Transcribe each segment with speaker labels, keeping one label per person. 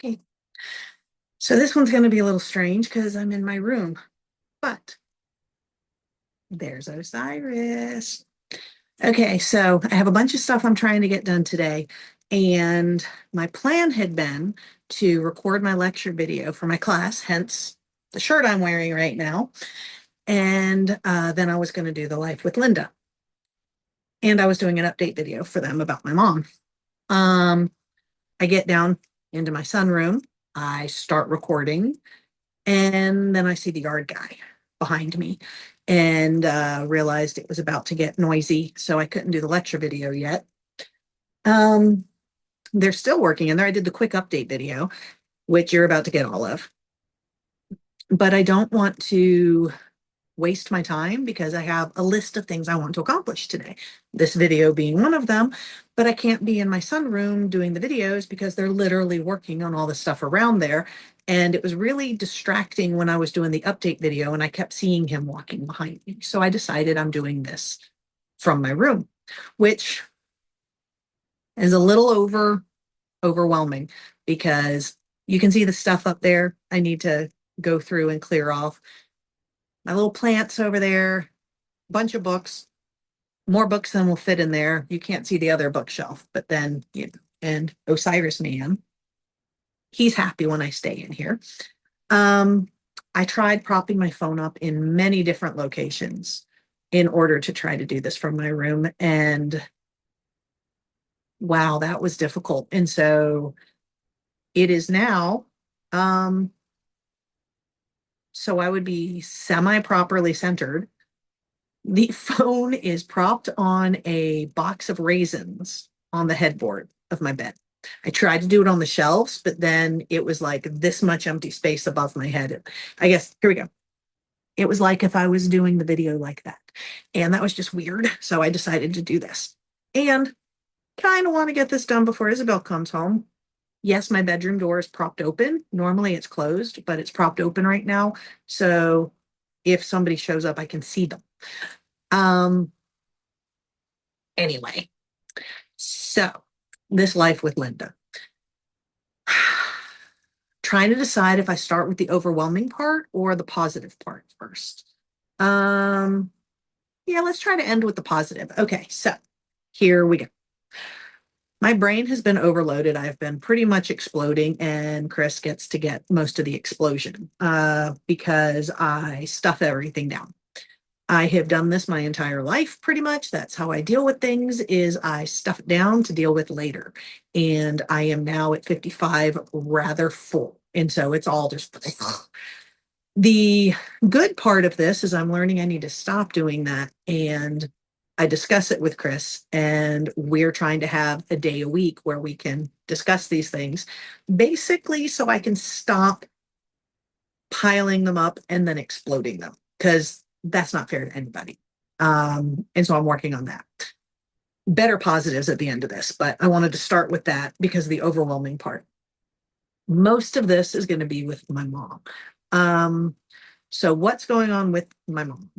Speaker 1: Okay, so this one's going to be a little strange because I'm in my room, but there's Osiris. Okay, so I have a bunch of stuff I'm trying to get done today, and my plan had been to record my lecture video for my class, hence the shirt I'm wearing right now, and then I was going to do the Life with Lynda, and I was doing an update video for them about my mom. Um, I get down into my sunroom, I start recording, and then I see the yard guy behind me and realized it was about to get noisy. So I couldn't do the lecture video yet. Um, they're still working in there. I did the quick update video, which you're about to get all of. But I don't want to waste my time because I have a list of things I want to accomplish today. This video being one of them, but I can't be in my sunroom doing the videos because they're literally working on all the stuff around there. And it was really distracting when I was doing the update video and I kept seeing him walking behind me. So I decided I'm doing this from my room, which is a little overwhelming because you can see the stuff up there I need to go through and clear off. My little plants over there, bunch of books, more books than will fit in there. You can't see the other bookshelf, but then, and Osiris Man, he's happy when I stay in here. Um, I tried propping my phone up in many different locations in order to try to do this from my room. And wow, that was difficult. And so it is now, so I would be semi-properly centered. The phone is propped on a box of raisins on the headboard of my bed. I tried to do it on the shelves, but then it was like this much empty space above my head. I guess, here we go. It was like if I was doing the video like that. And that was just weird. So I decided to do this. And kind of want to get this done before Isabel comes home. Yes, my bedroom door is propped open. Normally it's closed, but it's propped open right now. So if somebody shows up, I can see them. Um, anyway, so this Life with Lynda. Trying to decide if I start with the overwhelming part or the positive part first. Yeah, let's try to end with the positive. Okay, so here we go. My brain has been overloaded. I've been pretty much exploding, and Chris gets to get most of the explosion because I stuff everything down. I have done this my entire life, pretty much. That's how I deal with things, is I stuff it down to deal with later. And I am now at 55, rather full. And so it's all just the good part of this is I'm learning I need to stop doing that. And I discuss it with Chris, and we're trying to have a day a week where we can discuss these things, basically, so I can stop piling them up and then exploding them, because that's not fair to anybody. And so I'm working on that. Better positives at the end of this, but I wanted to start with that because of the overwhelming part. Most of this is going to be with my mom. So what's going on with my mom?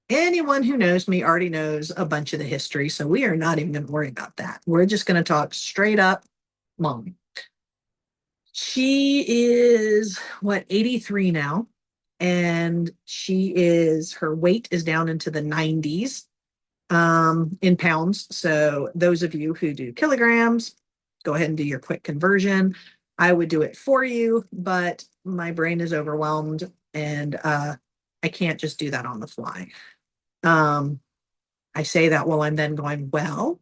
Speaker 1: Anyone who knows me already knows a bunch of the history, so we are not even going to worry about that. We're just going to talk straight up mom. She is, what, 83 now, and her weight is down into the 90s in pounds. So those of you who do kilograms, go ahead and do your quick conversion. I would do it for you, but my brain is overwhelmed, and I can't just do that on the fly. I say that while I'm then going, well,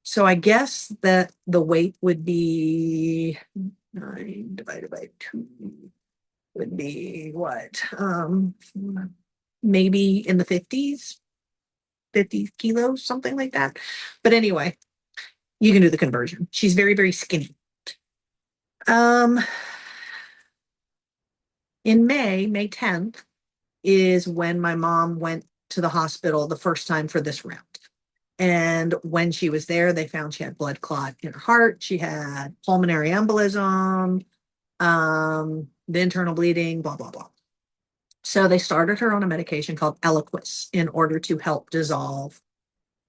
Speaker 1: so I guess that the weight would be 9 divided by 2 would be what? Maybe in the 50s, 50 kilos, something like that. But anyway, you can do the conversion. She's very, very skinny. In May 10th is when my mom went to the hospital the first time for this round. And when she was there, they found she had blood clot in her heart. She had pulmonary embolism, the internal bleeding, blah, blah, blah. So they started her on a medication called Eliquis in order to help dissolve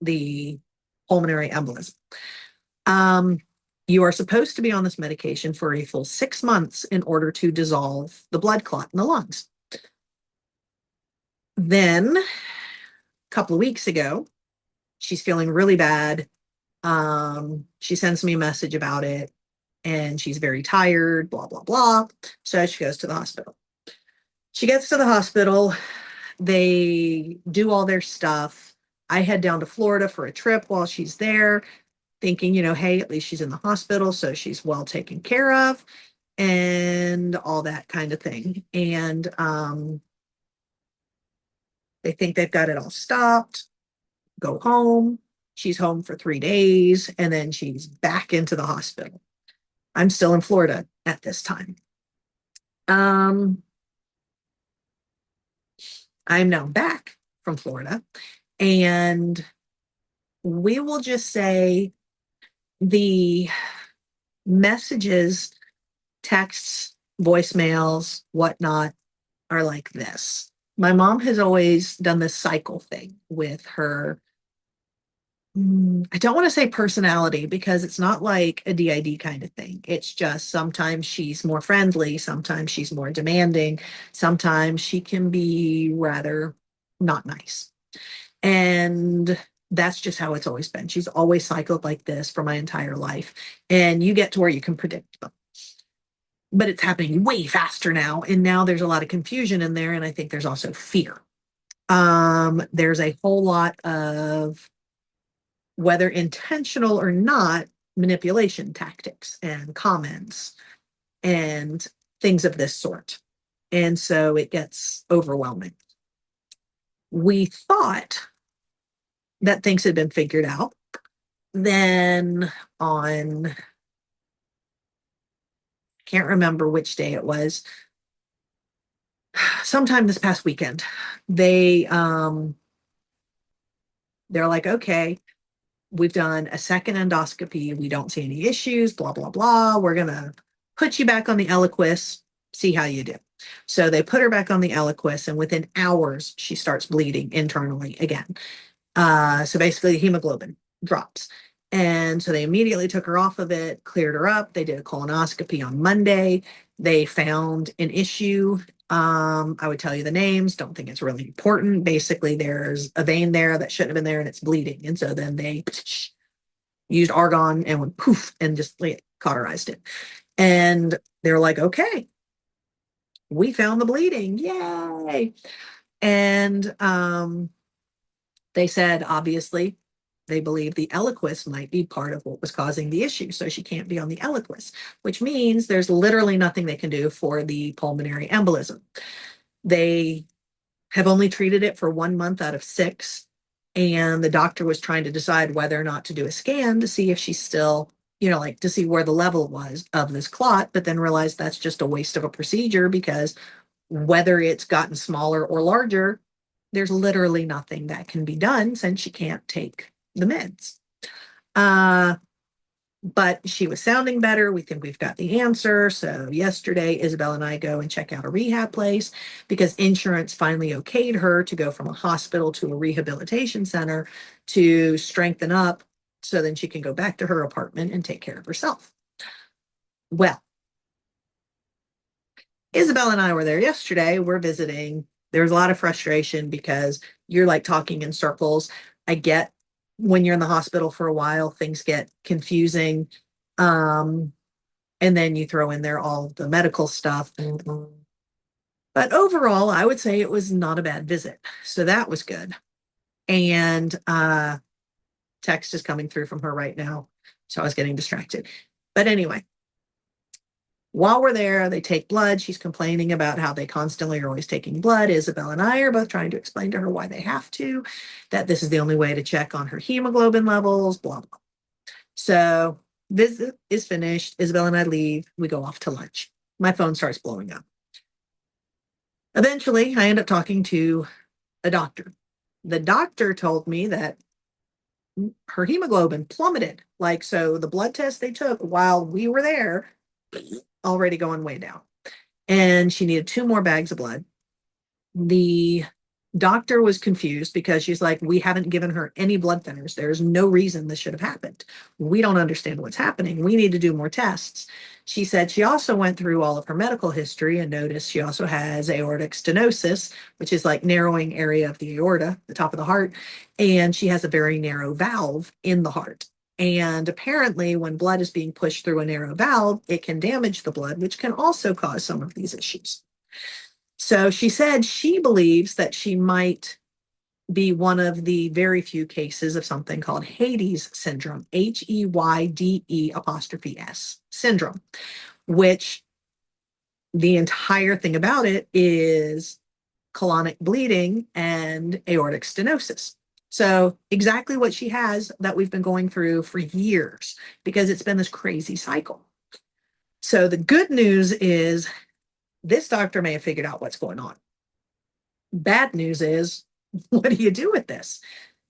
Speaker 1: the pulmonary embolism. You are supposed to be on this medication for a full 6 months in order to dissolve the blood clot in the lungs. Then, a couple of weeks ago, she's feeling really bad. She sends me a message about it and she's very tired, blah, blah, blah. So she goes to the hospital. She gets to the hospital. They do all their stuff. I head down to Florida for a trip while she's there, thinking, hey, at least she's in the hospital, so she's well taken care of and all that kind of thing. And they think they've got it all stopped, go home. She's home for 3 days and then she's back into the hospital. I'm still in Florida at this time. I'm now back from Florida, and we will just say the messages, texts, voicemails, whatnot are like this. My mom has always done this cycle thing with her. I don't want to say personality because it's not like a DID kind of thing. It's just sometimes she's more friendly, sometimes she's more demanding, sometimes she can be rather not nice. And that's just how it's always been. She's always cycled like this for my entire life. And you get to where you can predict them. But it's happening way faster now. And now there's a lot of confusion in there. And I think there's also fear. There's a whole lot of, whether intentional or not, manipulation tactics and comments and things of this sort. And so it gets overwhelming. We thought that things had been figured out. Then on, can't remember which day it was, sometime this past weekend, they're like, okay, we've done a second endoscopy. We don't see any issues, blah, blah, blah. We're going to put you back on the Eliquis, see how you do. So they put her back on the Eliquis, and within hours, she starts bleeding internally again. So basically, the hemoglobin drops. And so they immediately took her off of it, cleared her up. They did a colonoscopy on Monday. They found an issue. I would tell you the names, don't think it's really important. Basically, there's a vein there that shouldn't have been there and it's bleeding. And so then they used argon and went poof and just like cauterized it. And they're like, okay, we found the bleeding. Yay. And they said, obviously, they believe the Eliquis might be part of what was causing the issue. So she can't be on the Eliquis, which means there's literally nothing they can do for the pulmonary embolism. They have only treated it for 1 month out of 6. And the doctor was trying to decide whether or not to do a scan to see if she's still, like to see where the level was of this clot, but then realized that's just a waste of a procedure because whether it's gotten smaller or larger, there's literally nothing that can be done since she can't take the meds. But she was sounding better. We think we've got the answer. So yesterday, Isabel and I go and check out a rehab place because insurance finally okayed her to go from a hospital to a rehabilitation center to strengthen up so then she can go back to her apartment and take care of herself. Well, Isabel and I were there yesterday. We're visiting. There's a lot of frustration because you're like talking in circles. I get when you're in the hospital for a while, things get confusing. And then you throw in there all the medical stuff. But overall, I would say it was not a bad visit. So that was good. And text is coming through from her right now. So I was getting distracted. But anyway, while we're there, they take blood. She's complaining about how they constantly are always taking blood. Isabel and I are both trying to explain to her why they have to, that this is the only way to check on her hemoglobin levels, blah, blah. So visit is finished. Isabel and I leave. We go off to lunch. My phone starts blowing up. Eventually, I end up talking to a doctor. The doctor told me that her hemoglobin plummeted. Like, so the blood test they took while we were there already going way down. And she needed 2 more bags of blood. The Doctor was confused because she's like, we haven't given her any blood thinners. There's no reason this should have happened. We don't understand what's happening. We need to do more tests. She said she also went through all of her medical history and noticed she also has aortic stenosis, which is like narrowing area of the aorta, the top of the heart. And she has a very narrow valve in the heart. And apparently, when blood is being pushed through a narrow valve, it can damage the blood, which can also cause some of these issues. So she said she believes that she might be one of the very few cases of something called Hades syndrome, Heyde apostrophe S syndrome, which the entire thing about it is colonic bleeding and aortic stenosis. So, exactly what she has that we've been going through for years because it's been this crazy cycle. So, the good news is this doctor may have figured out what's going on. Bad news is, what do you do with this?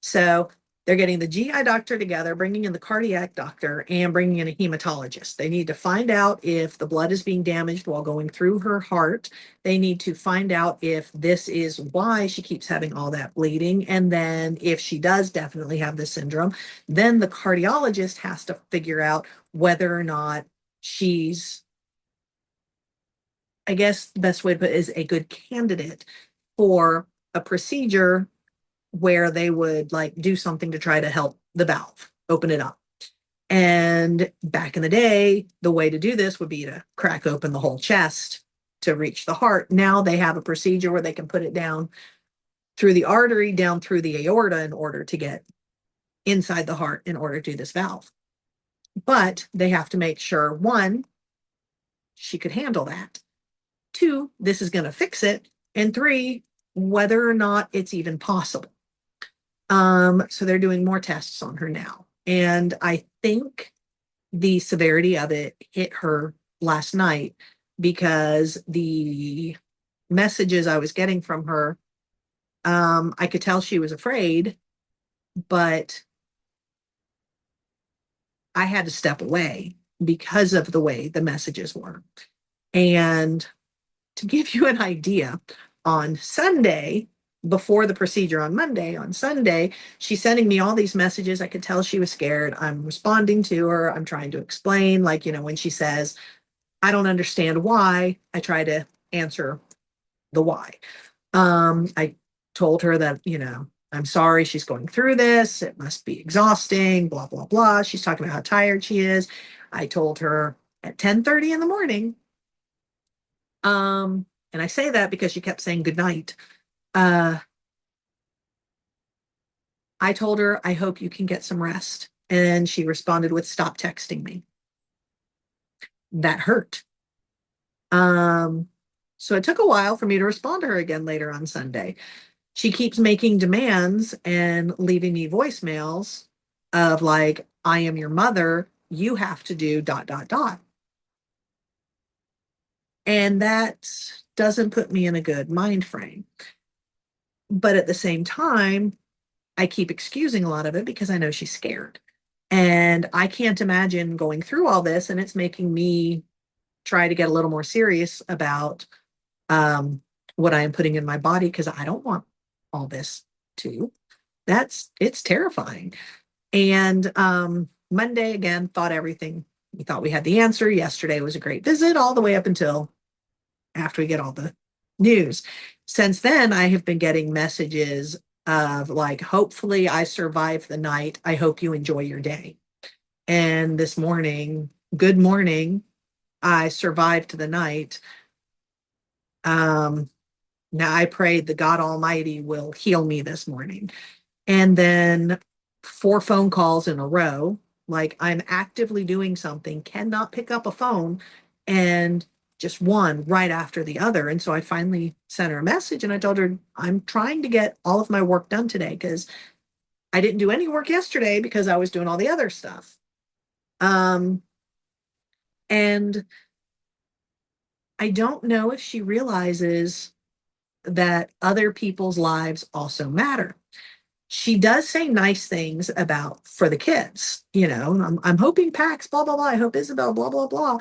Speaker 1: So they're getting the GI doctor together, bringing in the cardiac doctor, and bringing in a hematologist. They need to find out if the blood is being damaged while going through her heart. They need to find out if this is why she keeps having all that bleeding. And then if she does definitely have this syndrome, then the cardiologist has to figure out whether or not she's, I guess the best way to put it is a good candidate for a procedure where they would like do something to try to help the valve open it up. And back in the day, the way to do this would be to crack open the whole chest to reach the heart. Now they have a procedure where they can put it down through the artery, down through the aorta in order to get inside the heart in order to do this valve. But they have to make sure, one, she could handle that. Two, this is going to fix it. And three, whether or not it's even possible. So they're doing more tests on her now. And I think the severity of it hit her last night because the messages I was getting from her, I could tell she was afraid, but I had to step away because of the way the messages were. And to give you an idea, on Sunday, before the procedure on Monday, on Sunday, she's sending me all these messages. I could tell she was scared. I'm responding to her. I'm trying to explain, like, when she says, I don't understand why, I try to answer the why. I told her that, I'm sorry she's going through this. It must be exhausting, blah, blah, blah. She's talking about how tired she is. I told her at 10:30 in the morning, and I say that because she kept saying good night. Uh, I told her, I hope you can get some rest. And she responded with, stop texting me. That hurt. Um, so it took a while for me to respond to her again later on Sunday. She keeps making demands and leaving me voicemails of like, I am your mother. You have to do dot, dot, dot. And that doesn't put me in a good mind frame. But at the same time, I keep excusing a lot of it because I know she's scared. And I can't imagine going through all this, and it's making me try to get a little more serious about what I am putting in my body because I don't want all this too. It's terrifying. And Monday again, thought everything. We thought we had the answer. Yesterday was a great visit, all the way up until after we get all the news. Since then, I have been getting messages of like, hopefully I survived the night. I hope you enjoy your day. And this morning, good morning, I survived the night. Now I prayed the God Almighty will heal me this morning. And then 4 phone calls in a row, like I'm actively doing something, cannot pick up a phone, and just one right after the other. And so I finally sent her a message and I told her, I'm trying to get all of my work done today because I didn't do any work yesterday because I was doing all the other stuff. And I don't know if she realizes that other people's lives also matter. She does say nice things about for the kids, I'm hoping Pax, blah, blah, blah. I hope Isabel, blah, blah, blah.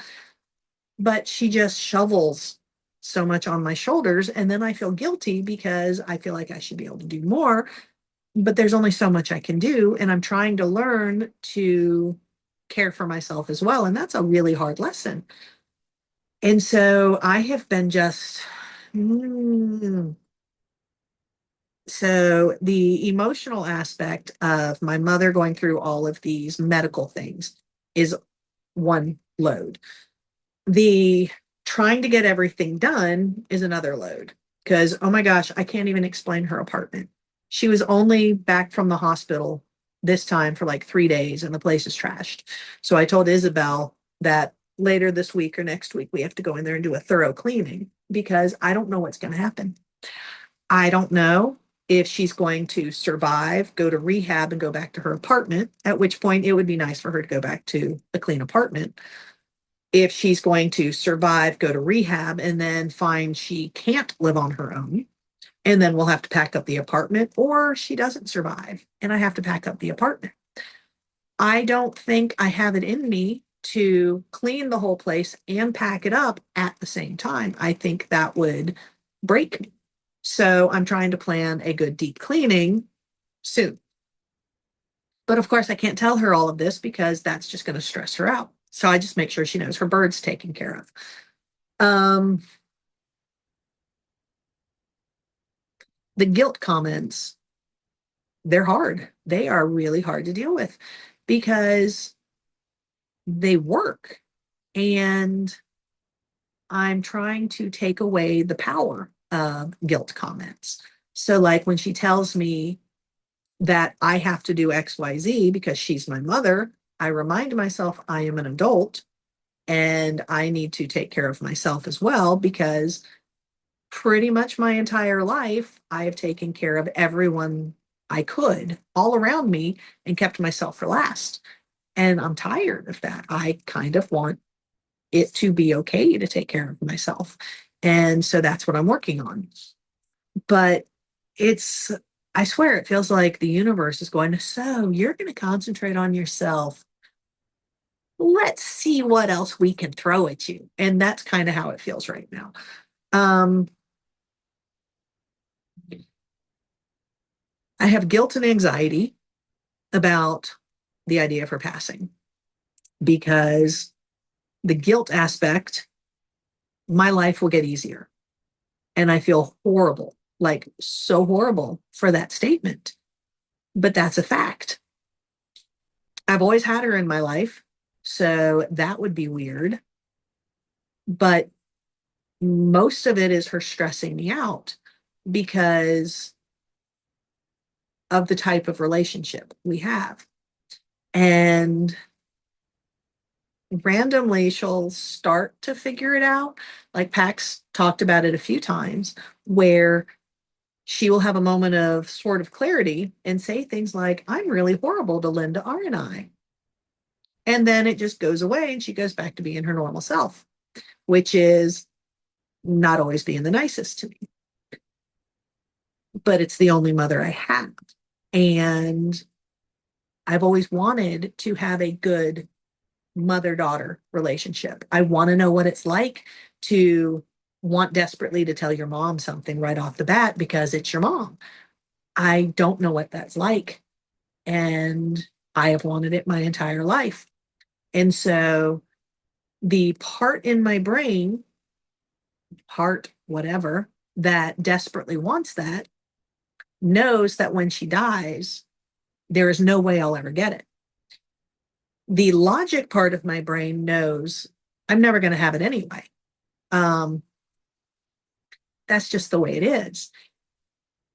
Speaker 1: But she just shovels so much on my shoulders. And then I feel guilty because I feel like I should be able to do more, but there's only so much I can do. And I'm trying to learn to care for myself as well. And that's a really hard lesson. And so I have been just, mm, so the emotional aspect of my mother going through all of these medical things is one load. The trying to get everything done is another load because, oh my gosh, I can't even explain her apartment. She was only back from the hospital this time for like 3 days and the place is trashed. So I told Isabel that later this week or next week, we have to go in there and do a thorough cleaning because I don't know what's going to happen. I don't know if she's going to survive, go to rehab, and go back to her apartment, at which point it would be nice for her to go back to a clean apartment. If she's going to survive, go to rehab, and then find she can't live on her own, and then we'll have to pack up the apartment, or she doesn't survive, and I have to pack up the apartment. I don't think I have it in me to clean the whole place and pack it up at the same time. I think that would break me. So I'm trying to plan a good deep cleaning soon. But of course, I can't tell her all of this because that's just going to stress her out. So I just make sure she knows her bird's taken care of. Um, the guilt comments, they're hard. They are really hard to deal with because they work. And I'm trying to take away the power of guilt comments. So, like when she tells me that I have to do XYZ because she's my mother, I remind myself I am an adult and I need to take care of myself as well because pretty much my entire life, I have taken care of everyone I could all around me and kept myself for last. And I'm tired of that. I kind of want it to be okay to take care of myself. And so that's what I'm working on. But it's, I swear, it feels like the universe is going, so you're going to concentrate on yourself. Let's see what else we can throw at you. And that's kind of how it feels right now. Um, I have guilt and anxiety about the idea of her passing because the guilt aspect, my life will get easier. And I feel horrible, like so horrible for that statement. But that's a fact. I've always had her in my life. So that would be weird. But most of it is her stressing me out because of the type of relationship we have. And randomly, she'll start to figure it out. Like Pax talked about it a few times, where she will have a moment of sort of clarity and say things like, I'm really horrible to Lynda, aren't I? And then it just goes away and she goes back to being her normal self, which is not always being the nicest to me. But it's the only mother I have. And I've always wanted to have a good mother daughter relationship. I want to know what it's like to want desperately to tell your mom something right off the bat because it's your mom. I don't know what that's like. And I have wanted it my entire life. And so the part in my brain, part whatever, that desperately wants that knows that when she dies, there is no way I'll ever get it. The logic part of my brain knows I'm never going to have it anyway. Um, that's just the way it is.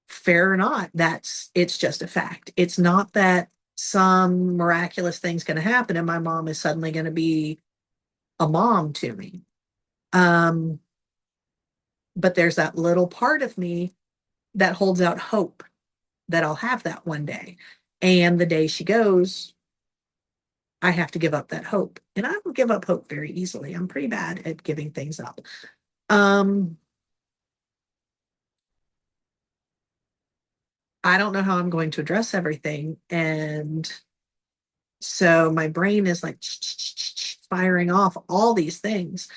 Speaker 1: Fair or not, it's just a fact. It's not that some miraculous thing's going to happen and my mom is suddenly going to be a mom to me. Um, but there's that little part of me that holds out hope that I'll have that one day. And the day she goes, I have to give up that hope. And I don't give up hope very easily. I'm pretty bad at giving things up. Um, I don't know how I'm going to address everything. And so my brain is like firing off all these things.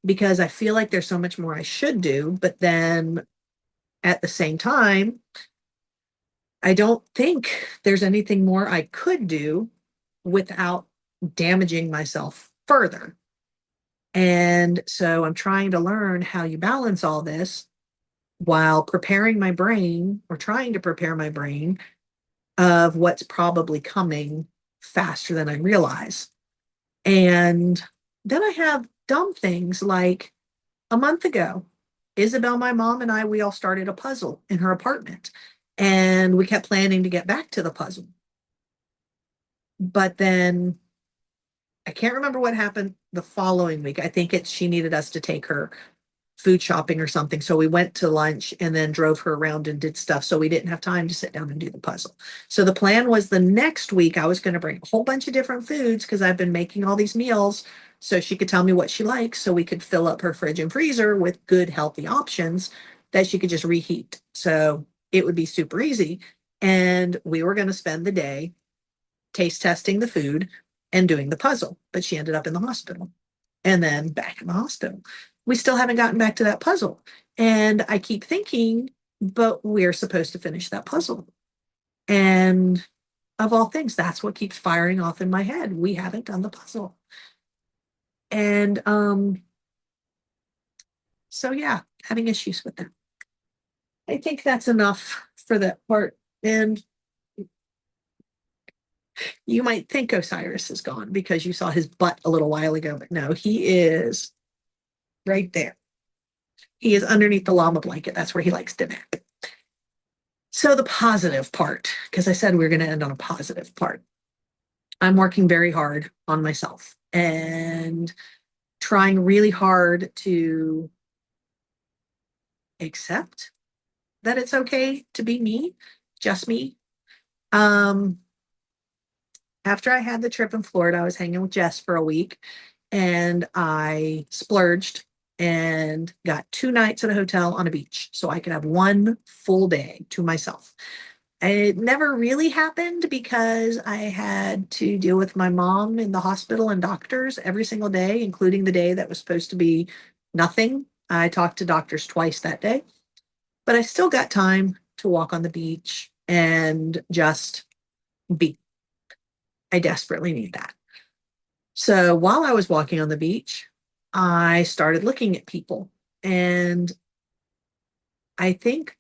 Speaker 1: because I feel like there's so much more I should do. But then at the same time, I don't think there's anything more I could do without damaging myself further. And so I'm trying to learn how you balance all this while preparing my brain or trying to prepare my brain of what's probably coming faster than I realize. And then I have dumb things like a month ago, Isabel, my mom, and I, we all started a puzzle in her apartment. And we kept planning to get back to the puzzle. But then I can't remember what happened the following week. I think it's she needed us to take her food shopping or something. So we went to lunch and then drove her around and did stuff. So we didn't have time to sit down and do the puzzle. So the plan was the next week I was going to bring a whole bunch of different foods because I've been making all these meals so she could tell me what she likes so we could fill up her fridge and freezer with good, healthy options that she could just reheat. So it would be super easy. And we were going to spend the day taste testing the food and doing the puzzle. But she ended up in the hospital and then back in the hospital. We still haven't gotten back to that puzzle. And I keep thinking, but we're supposed to finish that puzzle. And of all things, that's what keeps firing off in my head. We haven't done the puzzle. And so yeah, having issues with that. I think that's enough for that part. And you might think Osiris is gone because you saw his butt a little while ago, but no, he is right there. He is underneath the llama blanket. That's where he likes to nap. So the positive part, because I said we are going to end on a positive part. I'm working very hard on myself and trying really hard to accept that it's okay to be me, just me. Um, After I had the trip in Florida, I was hanging with Jess for a week and I splurged and got 2 nights at a hotel on a beach so I could have one full day to myself. It never really happened because I had to deal with my mom in the hospital and doctors every single day, including the day that was supposed to be nothing. I talked to doctors twice that day, but I still got time to walk on the beach and just be. I desperately need that. So while I was walking on the beach, I started looking at people. And I think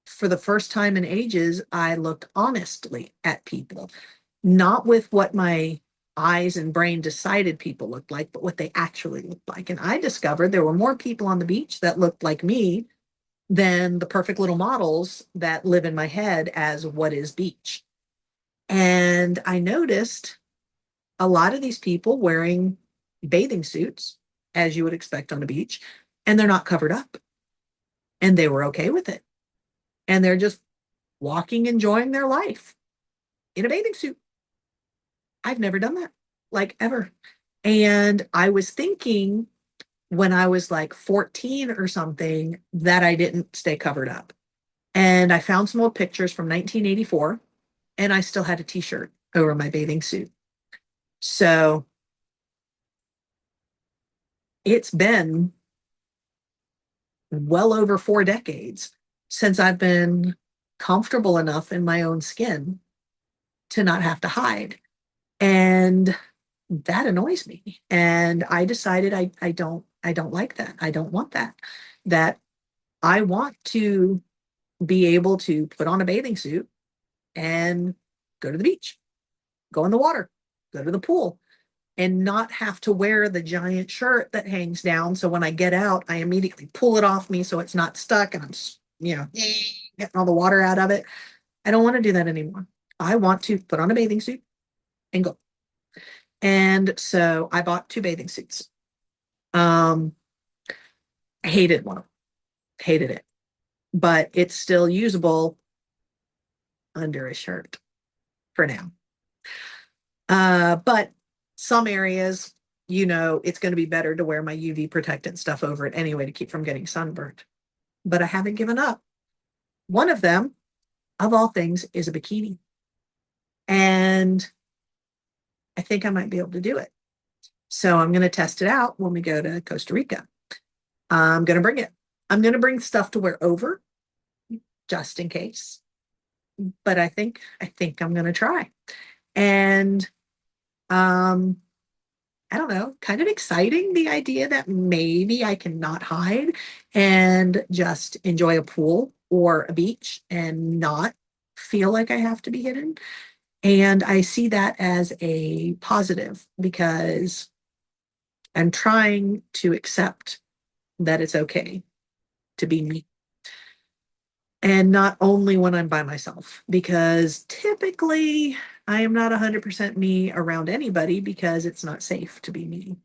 Speaker 1: for the first time in ages, I looked honestly at people, not with what my eyes and brain decided people looked like, but what they actually looked like. And I discovered there were more people on the beach that looked like me than the perfect little models that live in my head as what is beach. And I noticed a lot of these people wearing bathing suits, as you would expect on a beach, and they're not covered up. And they were okay with it. And they're just walking, enjoying their life in a bathing suit. I've never done that, like ever. And I was thinking when I was like 14 or something that I didn't stay covered up. And I found some old pictures from 1984, and I still had a t shirt over my bathing suit. So it's been well over 4 decades since I've been comfortable enough in my own skin to not have to hide. And that annoys me. And I decided I don't like that. I don't want that. That I want to be able to put on a bathing suit and go to the beach, go in the water, go to the pool, and not have to wear the giant shirt that hangs down. So when I get out, I immediately pull it off me so it's not stuck and I'm, getting all the water out of it. I don't want to do that anymore. I want to put on a bathing suit and go. And so I bought 2 bathing suits. Um, I hated one of them, hated it, but it's still usable under a shirt for now. But some areas, it's going to be better to wear my UV protectant stuff over it anyway to keep from getting sunburned. But I haven't given up. One of them, of all things, is a bikini. And I think I might be able to do it. So I'm going to test it out when we go to Costa Rica. I'm gonna bring it. I'm gonna bring stuff to wear over just in case. But I think I'm gonna try. And um I don't know, kind of exciting the idea that maybe I can not hide and just enjoy a pool or a beach and not feel like I have to be hidden. And I see that as a positive because I'm trying to accept that it's okay to be me. And not only when I'm by myself, because typically I am not 100% me around anybody because it's not safe to be me.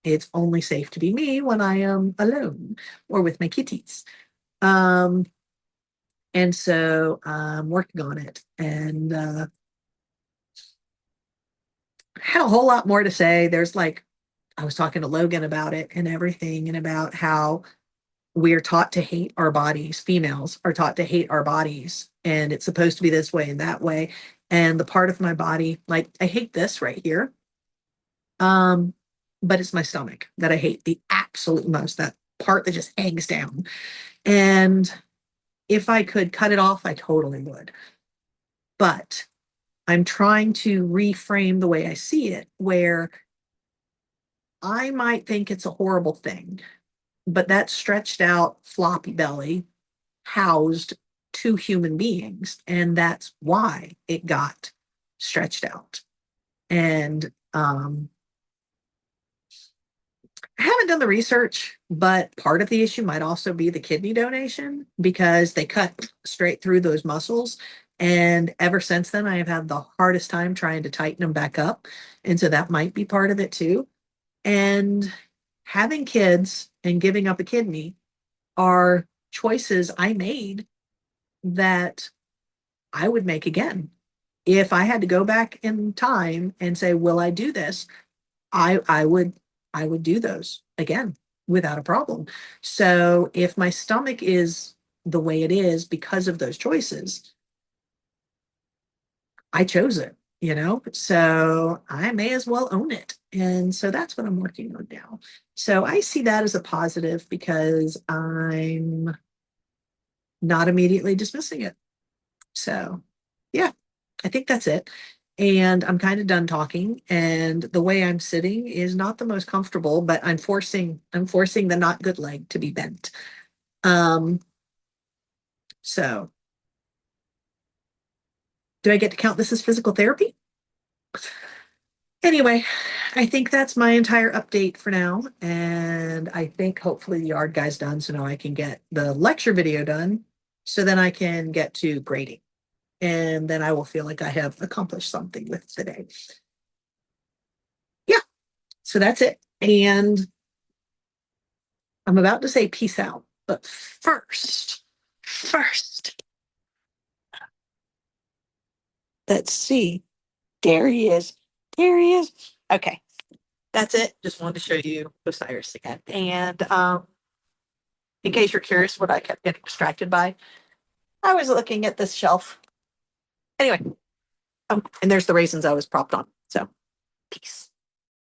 Speaker 1: It's only safe to be me when I am alone or with my kitties. Um, and so I'm working on it. And had a whole lot more to say. There's like, I was talking to Logan about it and everything, and about how we're taught to hate our bodies. Females are taught to hate our bodies, and it's supposed to be this way and that way. And the part of my body, like I hate this right here. Um, but it's my stomach that I hate the absolute most, that part that just eggs down. And if I could cut it off, I totally would. But I'm trying to reframe the way I see it, where I might think it's a horrible thing, but that stretched out floppy belly housed two human beings. And that's why it got stretched out. And I haven't done the research, but part of the issue might also be the kidney donation because they cut straight through those muscles. And ever since then, I have had the hardest time trying to tighten them back up. And so that might be part of it too. And having kids and giving up a kidney are choices I made that I would make again. If I had to go back in time and say, will I do this? I would do those again without a problem. So if my stomach is the way it is because of those choices, I chose it, you know? So I may as well own it. And so that's what I'm working on now. So I see that as a positive because I'm not immediately dismissing it. So yeah, I think that's it. And I'm kind of done talking. And the way I'm sitting is not the most comfortable, but I'm forcing the not good leg to be bent. Um, so do I get to count this as physical therapy? Anyway, I think that's my entire update for now. And I think hopefully the yard guy's done. So now I can get the lecture video done. So then I can get to grading. And then I will feel like I have accomplished something with today. Yeah, so that's it. And I'm about to say peace out. But first, let's see. There he is. There he is. Okay, that's it. Just wanted to show you Osiris again. And in case you're curious what I kept getting distracted by, I was looking at this shelf. Anyway, and there's the raisins I was propped on. So, peace.